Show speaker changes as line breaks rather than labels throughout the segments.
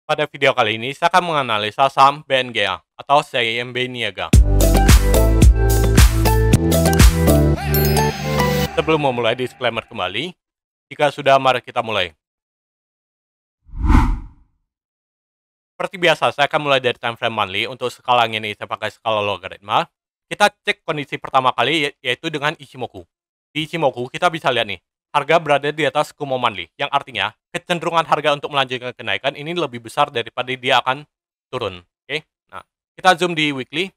Pada video kali ini, saya akan menganalisa saham BNGA atau CIMB Niaga. Sebelum memulai, disclaimer kembali. Jika sudah, mari kita mulai. Seperti biasa, saya akan mulai dari time frame monthly. Untuk skala ini, saya pakai skala logaritma. Kita cek kondisi pertama kali, yaitu dengan Ichimoku. Di Ichimoku, kita bisa lihat nih, harga berada di atas Kumo monthly, yang artinya kecenderungan harga untuk melanjutkan kenaikan ini lebih besar daripada dia akan turun. Oke, nah kita zoom di weekly.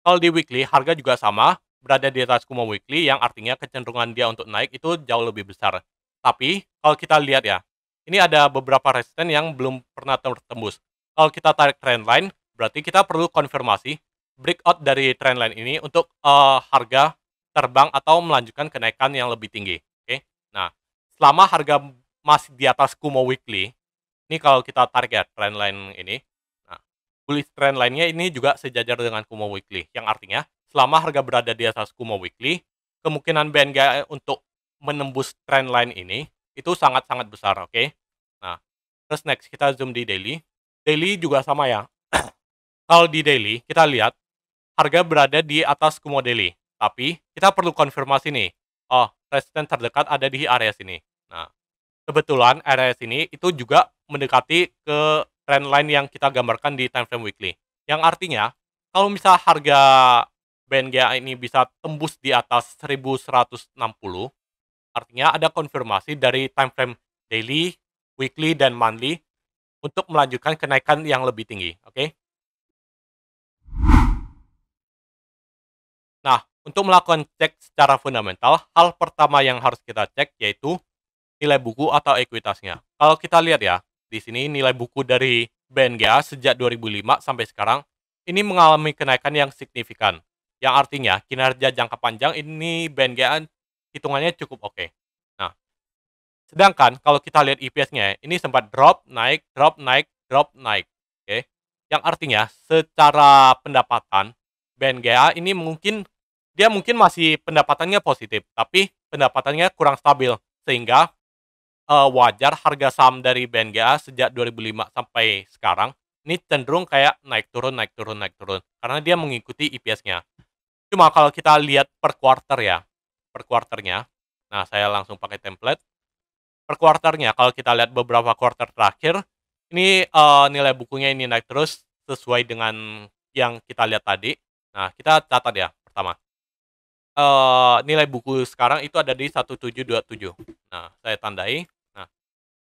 Kalau di weekly, harga juga sama, berada di atas Kumo weekly, yang artinya kecenderungan dia untuk naik itu jauh lebih besar. Tapi, kalau kita lihat ya, ini ada beberapa resisten yang belum pernah tertembus. Kalau kita tarik trendline, berarti kita perlu konfirmasi breakout dari trendline ini untuk harga terbang atau melanjutkan kenaikan yang lebih tinggi. Oke, nah selama harga masih di atas Kumo weekly, ini kalau kita tarik ya trendline ini, nah, bullish trendline-nya ini juga sejajar dengan Kumo weekly, yang artinya selama harga berada di atas Kumo weekly, kemungkinan BNGA untuk menembus trendline ini itu sangat-sangat besar. Oke, nah terus next kita zoom di daily. Daily juga sama ya. Kalau di daily kita lihat harga berada di atas Kumo daily, tapi kita perlu konfirmasi nih. Oh, resisten terdekat ada di area sini. Nah, kebetulan area sini itu juga mendekati ke trendline yang kita gambarkan di time frame weekly. Yang artinya, kalau misal harga BNGA ini bisa tembus di atas 1160, artinya ada konfirmasi dari time frame daily, weekly, dan monthly untuk melanjutkan kenaikan yang lebih tinggi. Oke? Nah, untuk melakukan cek secara fundamental, hal pertama yang harus kita cek yaitu nilai buku atau ekuitasnya. Kalau kita lihat ya, di sini nilai buku dari BNGA sejak 2005 sampai sekarang ini mengalami kenaikan yang signifikan. Yang artinya kinerja jangka panjang ini BNGA hitungannya cukup oke. Nah, sedangkan kalau kita lihat EPS-nya ini sempat drop, naik, drop, naik, drop, naik. Oke. Yang artinya secara pendapatan BNGA ini mungkin masih pendapatannya positif, tapi pendapatannya kurang stabil sehingga wajar harga saham dari BNGA sejak 2005 sampai sekarang ini cenderung kayak naik turun naik turun naik turun karena dia mengikuti EPS-nya. Cuma kalau kita lihat per quarter ya, per quarternya, nah saya langsung pakai template. Per quarternya kalau kita lihat beberapa quarter terakhir, ini nilai bukunya ini naik terus sesuai dengan yang kita lihat tadi. Nah kita catat ya pertama. Nilai buku sekarang itu ada di 1727. Nah, saya tandai. Nah,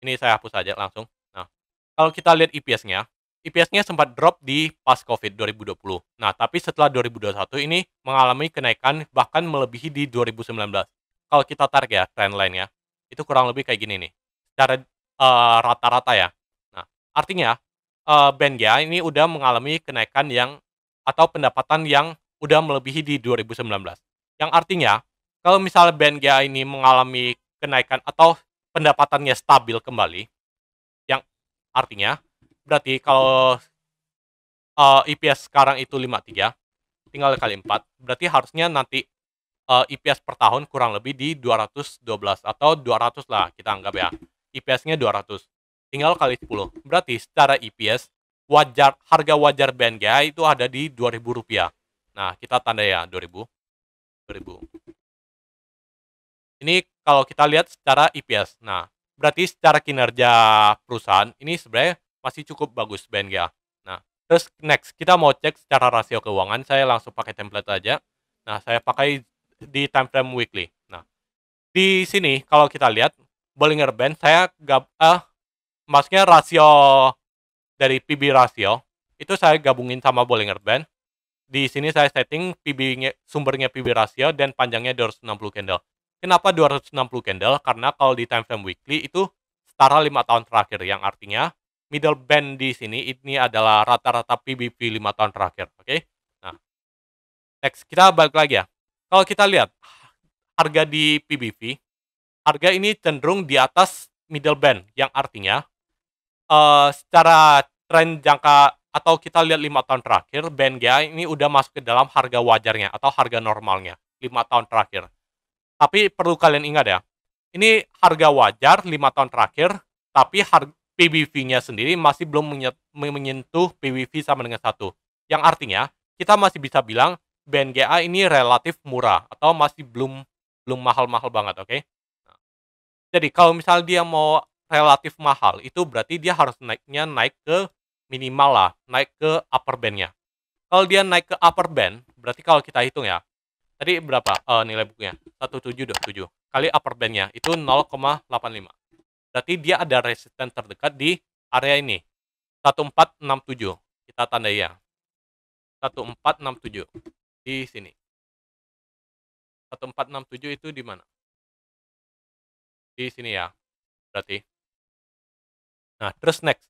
ini saya hapus saja langsung. Nah, kalau kita lihat EPS-nya, EPS-nya sempat drop di pas Covid 2020. Nah, tapi setelah 2021 ini mengalami kenaikan bahkan melebihi di 2019. Kalau kita tarik ya trendline-nya, itu kurang lebih kayak gini nih. Secara rata-rata ya. Nah, artinya BNGA ini udah mengalami kenaikan yang atau pendapatan yang udah melebihi di 2019. Yang artinya, kalau misalnya BNGA ini mengalami kenaikan atau pendapatannya stabil kembali, yang artinya berarti kalau EPS sekarang itu 53, tinggal kali 4, berarti harusnya nanti EPS per tahun kurang lebih di 212 atau 200 lah kita anggap ya. EPS-nya 200. Tinggal kali 10. Berarti secara EPS harga wajar BNGA itu ada di Rp2.000. Nah, kita tanda ya 2000. Ini kalau kita lihat secara EPS. Nah, berarti secara kinerja perusahaan ini sebenarnya masih cukup bagus BNGA. Nah, terus next kita mau cek secara rasio keuangan. Saya langsung pakai template aja. Nah, saya pakai di time frame weekly. Nah, di sini kalau kita lihat Bollinger Band saya maksudnya rasio dari PB rasio itu saya gabungin sama Bollinger Band. Di sini saya setting sumbernya PB rasio dan panjangnya 260 candle. Kenapa 260 candle? Karena kalau di time frame weekly itu setara 5 tahun terakhir, yang artinya middle band di sini ini adalah rata-rata PBV 5 tahun terakhir. Oke. Nah, next kita balik lagi ya. Kalau kita lihat harga di PBV, harga ini cenderung di atas middle band, yang artinya secara tren jangka atau kita lihat 5 tahun terakhir, BNGA ini udah masuk ke dalam harga wajarnya atau harga normalnya 5 tahun terakhir. Tapi perlu kalian ingat ya, ini harga wajar 5 tahun terakhir, tapi PBV-nya sendiri masih belum menyentuh PBV sama dengan 1. Yang artinya, kita masih bisa bilang BNGA ini relatif murah atau masih belum belum mahal-mahal banget, oke? Nah, jadi kalau misal dia mau relatif mahal, itu berarti dia harus naik ke minimal lah, naik ke upper band-nya. Kalau dia naik ke upper band, berarti kalau kita hitung ya, tadi berapa, nilai bukunya? 1727 kali upper band-nya itu 0,85. Berarti dia ada resisten terdekat di area ini, 1467. Kita tandai ya, 1467 di sini. 1467 itu di mana? Di sini ya, berarti. Nah, terus next,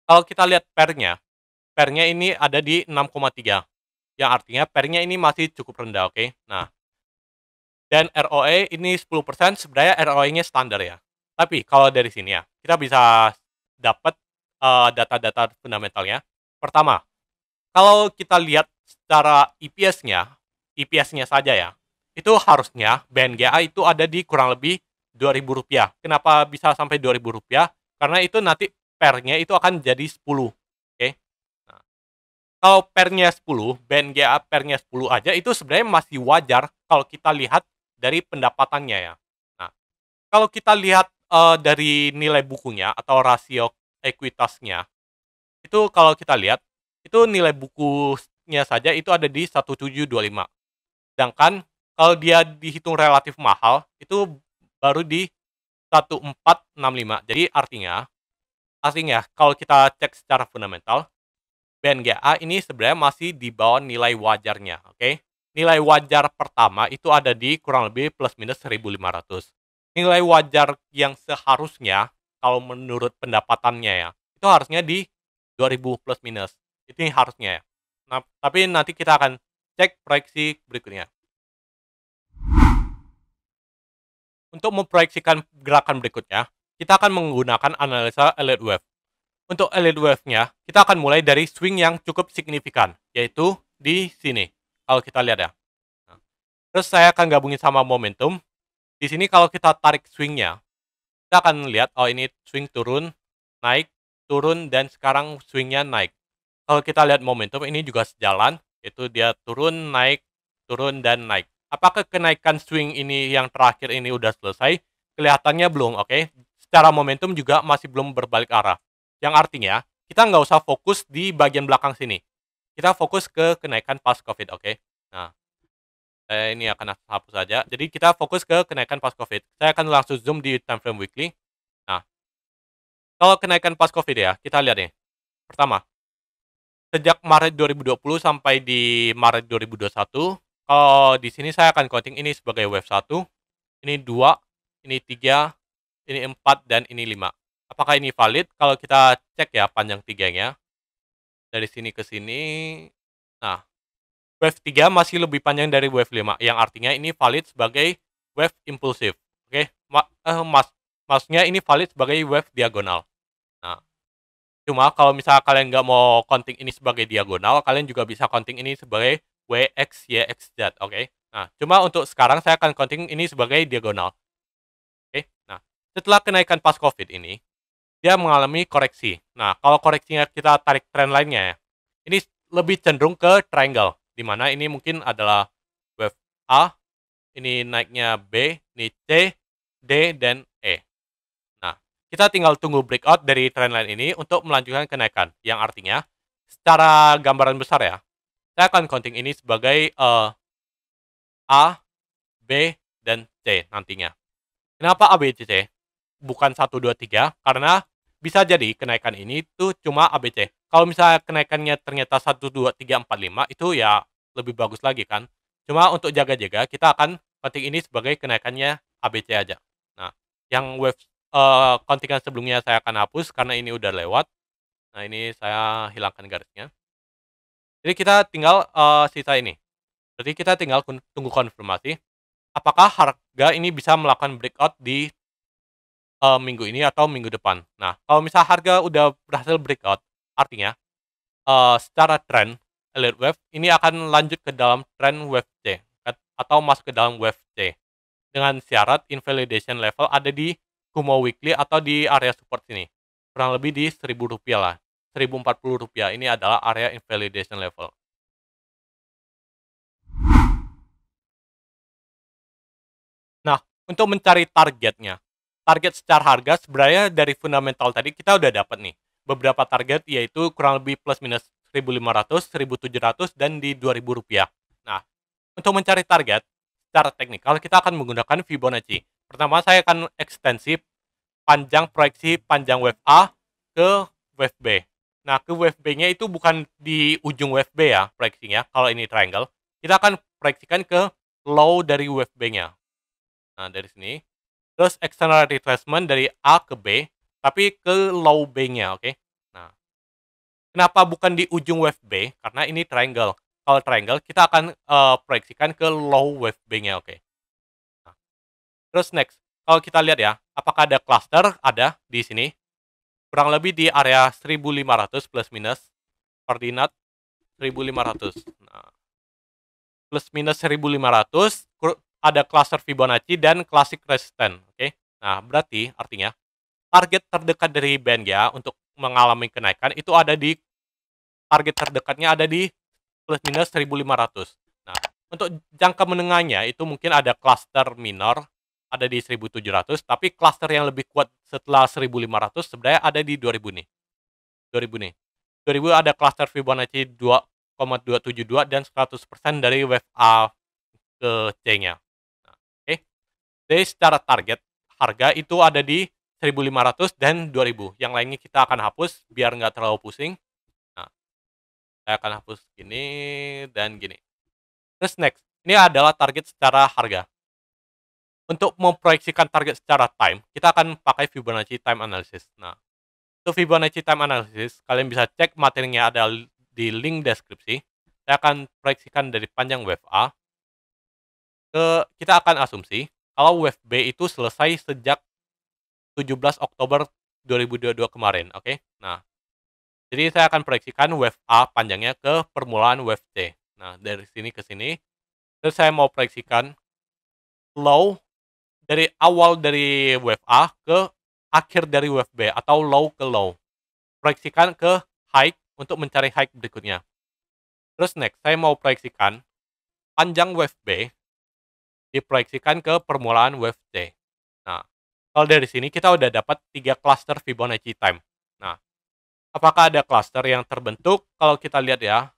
kalau kita lihat pair-nya ini ada di 6,3, yang artinya pair-nya ini masih cukup rendah, oke? Nah, dan ROE ini 10%, sebenarnya ROE-nya standar ya. Tapi kalau dari sini ya, kita bisa dapat data-data fundamentalnya. Pertama, kalau kita lihat secara EPS-nya saja ya, itu harusnya BNGA itu ada di kurang lebih Rp2.000. Kenapa bisa sampai Rp2.000? Karena itu nanti pair-nya itu akan jadi 10. Oke. Nah, kalau pair-nya 10, BNGA pair-nya 10 aja itu sebenarnya masih wajar kalau kita lihat dari pendapatannya ya. Nah, kalau kita lihat dari nilai bukunya atau rasio ekuitasnya, itu kalau kita lihat, itu nilai bukunya saja itu ada di 1725. Sedangkan kalau dia dihitung relatif mahal, itu baru di 1465. Jadi artinya kalau kita cek secara fundamental, BNGA ini sebenarnya masih di bawah nilai wajarnya, oke? Nilai wajar pertama itu ada di kurang lebih plus minus 1.500. Nilai wajar yang seharusnya kalau menurut pendapatannya ya, itu harusnya di 2.000 plus minus. Itu harusnya ya. Nah, tapi nanti kita akan cek proyeksi berikutnya. Untuk memproyeksikan gerakan berikutnya, kita akan menggunakan analisa Elliott Wave. Untuk Elliott Wave-nya, kita akan mulai dari swing yang cukup signifikan, yaitu di sini. Kalau kita lihat ya. Nah, terus saya akan gabungin sama momentum. Di sini kalau kita tarik swing-nya, kita akan lihat, oh ini swing turun, naik, turun, dan sekarang swing-nya naik. Kalau kita lihat momentum, ini juga sejalan, yaitu dia turun, dan naik. Apakah kenaikan swing ini yang terakhir ini udah selesai? Kelihatannya belum, oke? Secara momentum juga masih belum berbalik arah. Yang artinya, kita nggak usah fokus di bagian belakang sini. Kita fokus ke kenaikan pas COVID, oke? Nah, saya ini akan hapus saja. Jadi kita fokus ke kenaikan pas COVID. Saya akan langsung zoom di time frame weekly. Nah, kalau kenaikan pas COVID ya, kita lihat nih. Pertama, sejak Maret 2020 sampai di Maret 2021, kalau di sini saya akan counting ini sebagai wave 1, ini 2, ini 3, ini 4, dan ini 5. Apakah ini valid? Kalau kita cek ya panjang tiganya, dari sini ke sini, nah, wave 3 masih lebih panjang dari wave 5, yang artinya ini valid sebagai wave impulsif. Oke, maksudnya ini valid sebagai wave diagonal. Nah, cuma kalau misalnya kalian nggak mau counting ini sebagai diagonal, kalian juga bisa counting ini sebagai WX, YX, Z, oke? Nah, cuma untuk sekarang saya akan counting ini sebagai diagonal. Oke, nah, setelah kenaikan pas COVID ini, dia mengalami koreksi. Nah, kalau koreksinya kita tarik trend lainnya ya, ini lebih cenderung ke triangle, di mana ini mungkin adalah wave A, ini naiknya B, ini C, D, dan E. Nah, kita tinggal tunggu breakout dari trendline ini untuk melanjutkan kenaikan, yang artinya secara gambaran besar ya, saya akan counting ini sebagai A, B, dan C nantinya. Kenapa A, B, C, C? Bukan 1, 2, 3, karena bisa jadi kenaikan ini tuh cuma ABC. Kalau misalnya kenaikannya ternyata 1, 2, 3, 4, 5, itu ya lebih bagus lagi kan. Cuma untuk jaga-jaga, kita akan counting ini sebagai kenaikannya ABC aja. Nah, yang wave countingan sebelumnya saya akan hapus karena ini udah lewat. Nah, ini saya hilangkan garisnya. Jadi kita tinggal sisa ini. Berarti kita tinggal tunggu konfirmasi. Apakah harga ini bisa melakukan breakout di minggu ini atau minggu depan. Nah, kalau misal harga udah berhasil breakout, artinya secara tren Elliott Wave ini akan lanjut ke dalam tren wave C atau masuk ke dalam wave C dengan syarat invalidation level ada di Kumo Weekly atau di area support sini. kurang lebih di Rp1.000 lah, Rp1.040. Ini adalah area invalidation level. Nah, untuk mencari targetnya, target secara harga sebenarnya dari fundamental tadi kita udah dapat nih, beberapa target yaitu kurang lebih plus minus 1.500, 1.700, dan di Rp2.000. Nah, untuk mencari target secara teknikal kita akan menggunakan Fibonacci. Pertama saya akan ekstensi panjang proyeksi panjang wave A ke wave B. Nah, ke wave B-nya itu bukan di ujung wave B ya proyeksinya, kalau ini triangle. Kita akan proyeksikan ke low dari wave B-nya. Nah, dari sini. Terus external retracement dari A ke B, tapi ke low B-nya, oke? Nah, kenapa bukan di ujung wave B? Karena ini triangle. Kalau triangle, kita akan proyeksikan ke low wave B-nya, oke? Nah, terus next, kalau kita lihat ya, apakah ada cluster? Ada di sini. Kurang lebih di area 1.500 plus minus koordinat 1.500. Nah, plus minus 1.500 ada cluster Fibonacci dan classic resistance, oke? Nah, berarti artinya target terdekat dari BNGA untuk mengalami kenaikan itu ada di target terdekatnya ada di plus minus 1.500. Nah, untuk jangka menengahnya itu mungkin ada cluster minor ada di 1.700, tapi cluster yang lebih kuat setelah 1.500 sebenarnya ada di 2.000 nih. 2.000 nih. 2.000 ada cluster Fibonacci 2,272 dan 100% dari wave A ke C-nya. Nah, oke. Jadi secara target harga itu ada di 1.500 dan 2.000. Yang lainnya kita akan hapus biar nggak terlalu pusing. Nah, saya akan hapus gini dan gini. Terus next, ini adalah target secara harga. Untuk memproyeksikan target secara time, kita akan pakai Fibonacci Time Analysis. Nah, untuk Fibonacci Time Analysis, kalian bisa cek materinya ada di link deskripsi. Saya akan proyeksikan dari panjang wave A kita akan asumsi kalau wave B itu selesai sejak 17 Oktober 2022 kemarin, oke? Nah, jadi saya akan proyeksikan wave A panjangnya ke permulaan wave C. Nah, dari sini ke sini, terus saya mau proyeksikan low dari awal dari wave A ke akhir dari wave B atau low ke low. Proyeksikan ke high untuk mencari high berikutnya. Terus next, saya mau proyeksikan panjang wave B diproyeksikan ke permulaan wave C. Nah, kalau dari sini kita udah dapat 3 cluster Fibonacci time. Nah, apakah ada cluster yang terbentuk? Kalau kita lihat ya,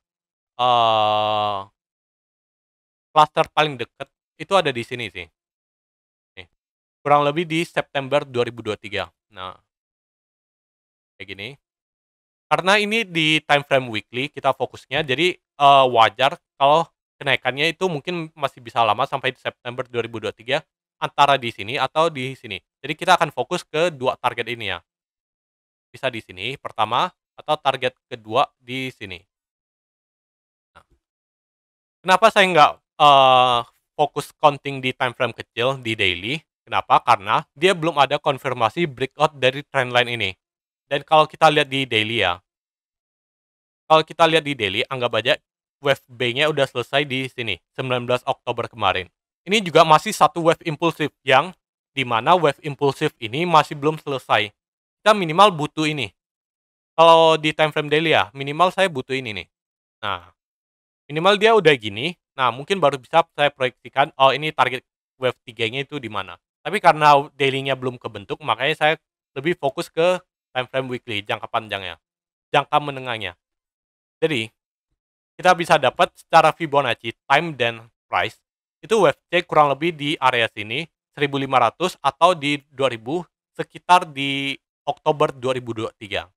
cluster paling dekat itu ada di sini sih. Nih, kurang lebih di September 2023. Nah, kayak gini. Karena ini di time frame weekly kita fokusnya, jadi wajar kalau kenaikannya itu mungkin masih bisa lama sampai September 2023 antara di sini atau di sini. Jadi kita akan fokus ke 2 target ini ya. Bisa di sini pertama atau target kedua di sini. Nah, kenapa saya nggak fokus counting di time frame kecil di daily? Kenapa? Karena dia belum ada konfirmasi breakout dari trendline ini. Dan kalau kita lihat di daily ya, kalau kita lihat di daily, anggap aja wave B-nya udah selesai di sini, 19 Oktober kemarin. Ini juga masih satu wave impulsif yang dimana wave impulsif ini masih belum selesai. Kita minimal butuh ini. Kalau di time frame daily ya, minimal saya butuh ini nih. Nah, minimal dia udah gini, nah mungkin baru bisa saya proyeksikan, oh ini target wave 3-nya itu di mana. Tapi karena daily-nya belum kebentuk, makanya saya lebih fokus ke time frame weekly, jangka panjangnya, jangka menengahnya. Jadi, kita bisa dapat secara Fibonacci time dan price, itu wave C kurang lebih di area sini, 1.500 atau di 2.000, sekitar di Oktober 2023.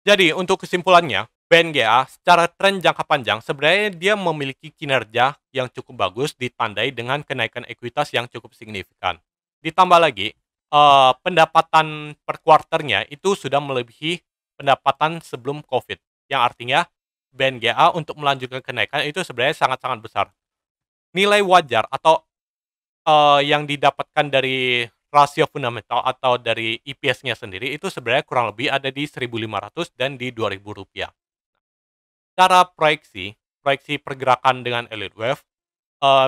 Jadi, untuk kesimpulannya, BNGA secara tren jangka panjang sebenarnya dia memiliki kinerja yang cukup bagus ditandai dengan kenaikan ekuitas yang cukup signifikan. Ditambah lagi, pendapatan per kuarternya itu sudah melebihi pendapatan sebelum COVID, yang artinya BNGA untuk melanjutkan kenaikan itu sebenarnya sangat-sangat besar. Nilai wajar atau yang didapatkan dari rasio fundamental atau dari EPS-nya sendiri itu sebenarnya kurang lebih ada di 1.500 dan di Rp2.000. Cara proyeksi, proyeksi pergerakan dengan elite wave,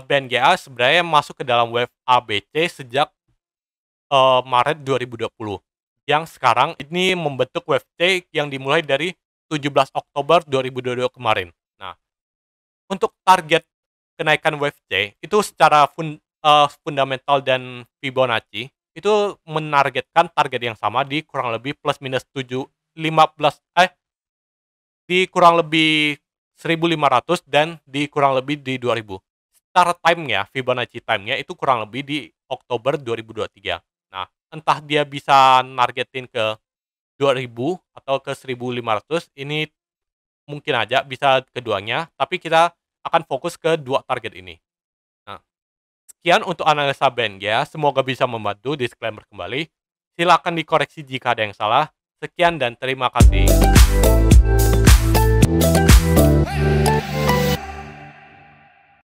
BNGA sebenarnya masuk ke dalam wave ABC sejak Maret 2020. Yang sekarang ini membentuk WFC yang dimulai dari 17 Oktober 2022 kemarin. Nah, untuk target kenaikan WFC itu secara fundamental dan Fibonacci itu menargetkan target yang sama di kurang lebih plus minus 15 di kurang lebih 1.500 dan di kurang lebih di 2.000. Secara time-nya, Fibonacci time-nya itu kurang lebih di Oktober 2023. Nah, entah dia bisa nargetin ke 2.000 atau ke 1.500, ini mungkin aja bisa keduanya, tapi kita akan fokus ke dua target ini. Nah, sekian untuk analisa BNGA, semoga bisa membantu. Disclaimer kembali, silakan dikoreksi jika ada yang salah. Sekian dan terima kasih.